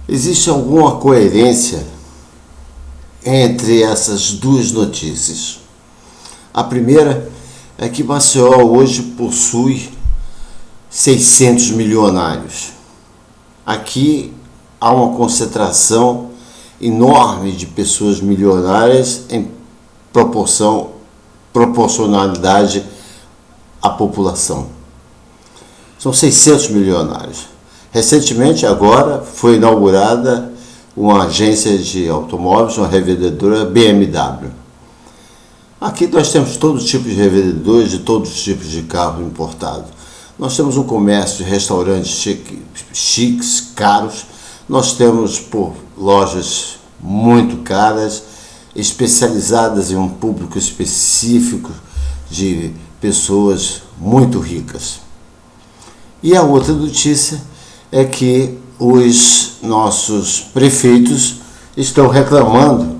Existe alguma coerência entre essas duas notícias? A primeira é que Maceió hoje possui 600 milionários. Aqui há uma concentração enorme de pessoas milionárias em proporcionalidade à população. São 600 milionários. Recentemente, agora, foi inaugurada uma agência de automóveis, uma revendedora BMW. Aqui nós temos todo tipo de revendedores de todos os tipos de carro importado. Nós temos um comércio de restaurantes chiques, caros. Nós temos lojas muito caras, especializadas em um público específico de pessoas muito ricas. E a outra notícia é que os nossos prefeitos estão reclamando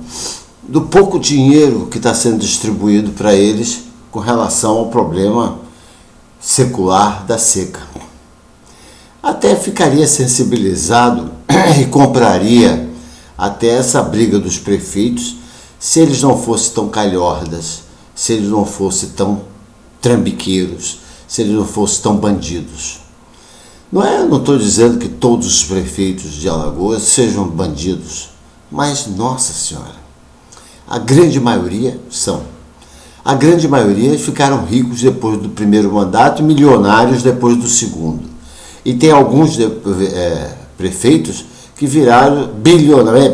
do pouco dinheiro que está sendo distribuído para eles com relação ao problema secular da seca. Até ficaria sensibilizado e compraria até essa briga dos prefeitos se eles não fossem tão calhordas, se eles não fossem tão trambiqueiros, se eles não fossem tão bandidos. Não estou dizendo que todos os prefeitos de Alagoas sejam bandidos, mas, nossa senhora, a grande maioria são. A grande maioria ficaram ricos depois do primeiro mandato e milionários depois do segundo. E tem alguns prefeitos que viraram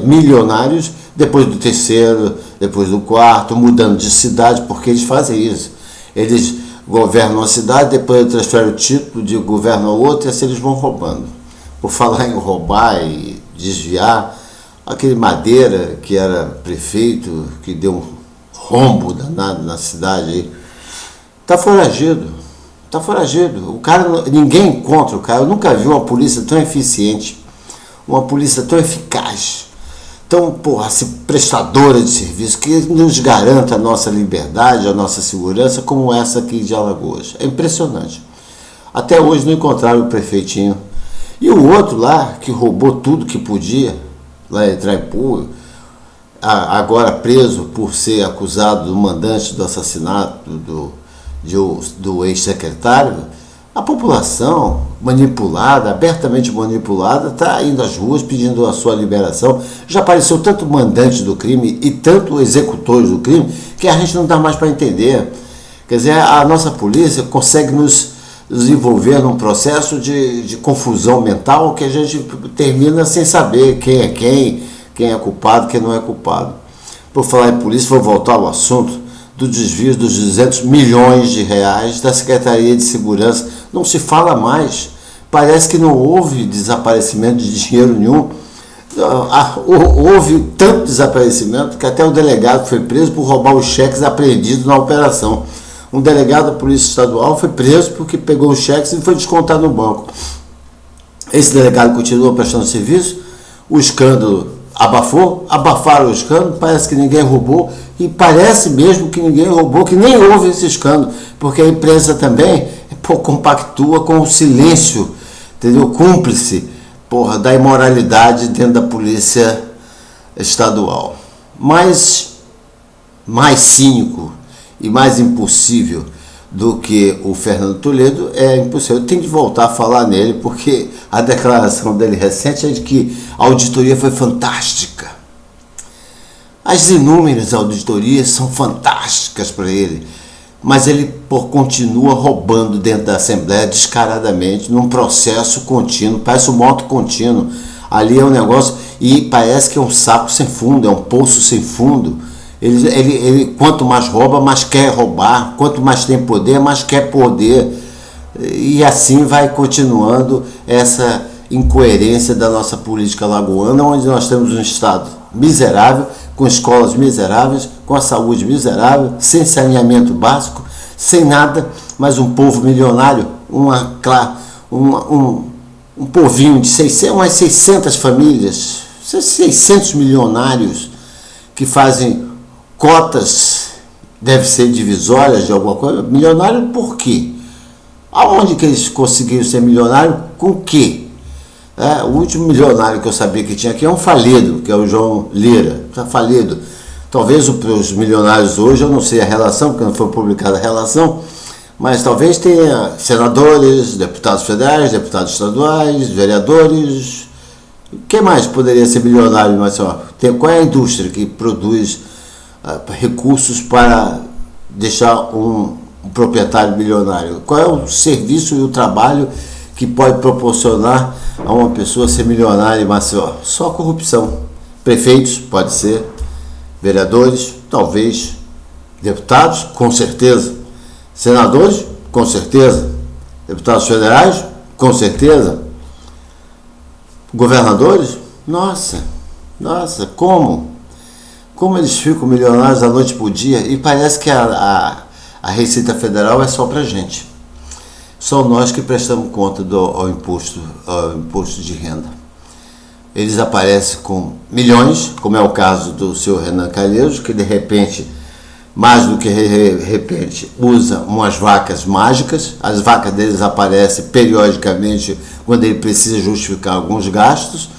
milionários depois do terceiro, depois do quarto, mudando de cidade, porque eles fazem isso. Eles governam uma cidade, depois transferem o título de governo a outro, e assim eles vão roubando. Por falar em roubar e desviar, aquele Madeira, que era prefeito, que deu um rombo danado na cidade aí, está foragido. Está foragido. O cara, ninguém encontra o cara. Eu nunca vi uma polícia tão eficiente, uma polícia tão eficaz, tão, prestadora de serviço, que nos garanta a nossa liberdade, a nossa segurança, como essa aqui de Alagoas. É impressionante. Até hoje não encontraram o prefeitinho. E o outro lá, que roubou tudo que podia, lá em Traipu, agora preso por ser acusado do mandante do assassinato do ex-secretário, a população manipulada, abertamente manipulada, está indo às ruas pedindo a sua liberação. Já apareceu tanto mandante do crime e tanto executores do crime que a gente não dá mais para entender. Quer dizer, a nossa polícia consegue nos envolver num processo de confusão mental que a gente termina sem saber quem é culpado, quem não é culpado. Por falar em polícia, vou voltar ao assunto do desvio dos 200 milhões de reais da Secretaria de Segurança. Não se fala mais. Parece que não houve desaparecimento de dinheiro nenhum. Houve tanto desaparecimento que até o delegado foi preso por roubar os cheques apreendidos na operação. Um delegado da Polícia Estadual foi preso porque pegou os cheques e foi descontar no banco. Esse delegado continua prestando serviço, o escândalo abafaram o escândalo, parece que ninguém roubou, e parece mesmo que ninguém roubou, que nem houve esse escândalo, porque a imprensa também compactua com o silêncio, entendeu? Cúmplice, da imoralidade dentro da Polícia Estadual. Mas mais cínico e mais impossível do que o Fernando Toledo é impossível. Eu tenho que voltar a falar nele, porque a declaração dele recente é de que a auditoria foi fantástica. As inúmeras auditorias são fantásticas para ele, mas ele continua roubando dentro da Assembleia descaradamente, num processo contínuo, parece um moto contínuo. Ali é um negócio, e parece que é um saco sem fundo, é um poço sem fundo. Ele quanto mais rouba, mais quer roubar, quanto mais tem poder, mais quer poder, e assim vai continuando essa incoerência da nossa política alagoana, onde nós temos um estado miserável, com escolas miseráveis, com a saúde miserável, sem saneamento básico, sem nada, mas um povo milionário, um povinho de umas 600 famílias, 600 milionários que fazem cotas, deve ser divisórias de alguma coisa. Milionário por quê? Aonde que eles conseguiram ser milionários? Com o quê? O último milionário que eu sabia que tinha aqui é um falido, que é o João Lira. Está falido. Talvez os milionários hoje, eu não sei a relação, porque não foi publicada a relação, mas talvez tenha senadores, deputados federais, deputados estaduais, vereadores. Quem mais poderia ser milionário? Mas, qual é a indústria que produz recursos para deixar um proprietário milionário? Qual é o serviço e o trabalho que pode proporcionar a uma pessoa ser milionária em Maceió? Só corrupção. Prefeitos, pode ser. Vereadores, talvez. Deputados, com certeza. Senadores, com certeza. Deputados federais, com certeza. Governadores, nossa, como eles ficam milionários da noite para o dia, e parece que a Receita Federal é só para gente. Só nós que prestamos conta ao imposto de renda. Eles aparecem com milhões, como é o caso do senhor Renan Calheiros, que de repente, mais do que de repente, usa umas vacas mágicas. As vacas deles aparecem periodicamente quando ele precisa justificar alguns gastos,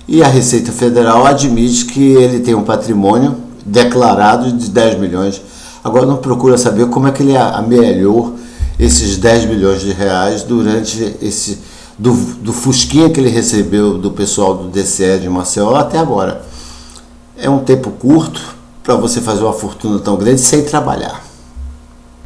e a Receita Federal admite que ele tem um patrimônio declarado de 10 milhões. Agora não procura saber como é que ele amealhou esses 10 milhões de reais durante do fusquinha que ele recebeu do pessoal do DCE de Maceió até agora. É um tempo curto para você fazer uma fortuna tão grande sem trabalhar.